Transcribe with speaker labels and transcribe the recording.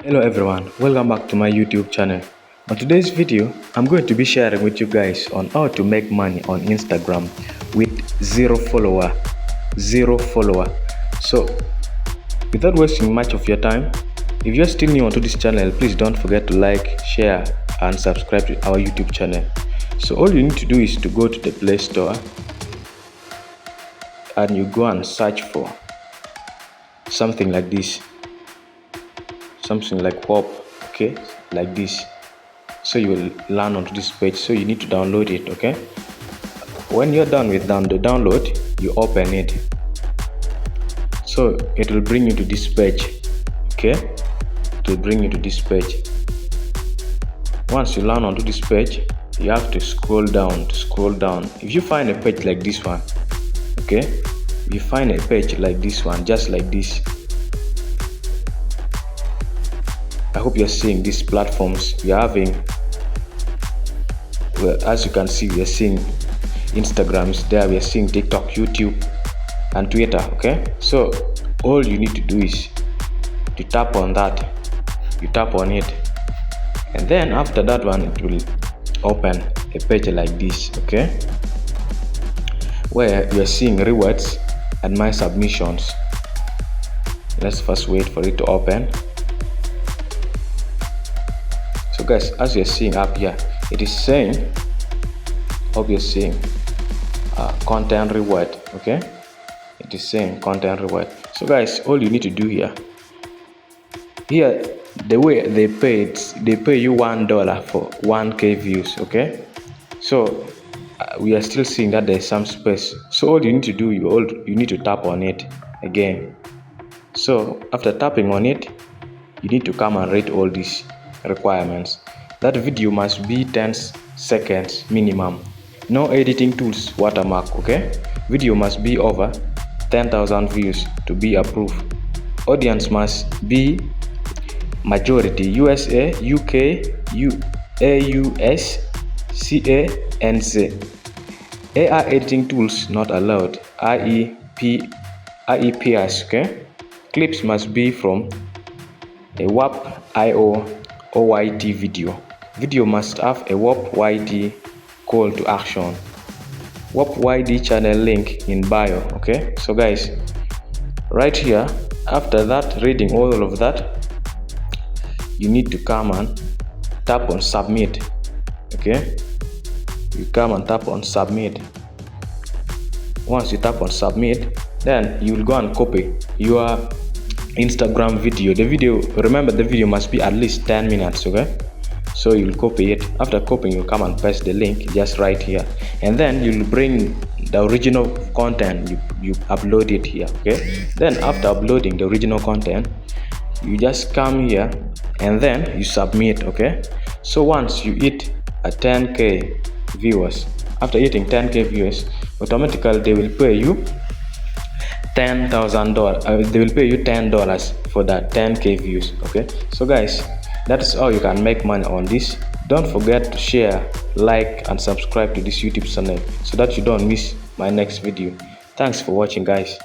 Speaker 1: Hello everyone, welcome back to my YouTube channel. On today's video, I'm going to be sharing with you guys on how to make money on Instagram with zero follower. So without wasting much of your time, if you're still new onto this channel, please don't forget to like, share and subscribe to our YouTube channel. So all you need to do is to go to the Play Store and you go and search for something like this, something like WOP, okay, like this. So you will land onto this page, so you need to download it. Okay, when you're done with the download, you open it, so it will bring you to this page. Okay, it will bring you to this page. Once you land onto this page, you have to scroll down. If you find a page like this one, okay, if you find a page like this one, just like this, I hope you're seeing these platforms we are having. Well, as you can see, we are seeing Instagram is there, we are seeing TikTok, YouTube and Twitter. Okay, so all you need to do is to tap on that. You tap on it, and then after that one, it will open a page like this, okay, where we are seeing rewards and my submissions. Let's first wait for it to open. So guys, as you're seeing up here, it is saying, hope you're seeing content reward. Okay, it is saying content reward. So guys, all you need to do here, the way they pay you $1 for 1k views. Okay, so we are still seeing that there's some space. So all you need to do, you need to tap on it again. So after tapping on it, you need to come and rate all these requirements. That video must be 10 seconds minimum, no editing tools, watermark. Okay, video must be over 10,000 views to be approved. Audience must be majority USA, UK, AUS, CA and Z. AI editing tools not allowed, IEPs. Okay, clips must be from a WAP-IO OYT video. Video must have a WAP-YT call to action. WAP-YT channel link in bio. Okay, so guys, right here, after that, reading all of that, you need to come and tap on submit. Okay, you come and tap on submit. Once you tap on submit, then you will go and copy your Instagram video. Remember the video must be at least 10 minutes. Okay, so you'll copy it. After copying, you come and paste the link just right here, and then you'll bring the original content, you upload it here. Okay, then after uploading the original content, you just come here and then you submit. Okay, so once you hit a 10k viewers, after hitting 10k viewers, automatically they will pay you $10,000. They will pay you $10 for that 10k views. Okay, so guys, that's how you can make money on this. Don't forget to share, like and subscribe to this YouTube channel so that you don't miss my next video. Thanks for watching, guys.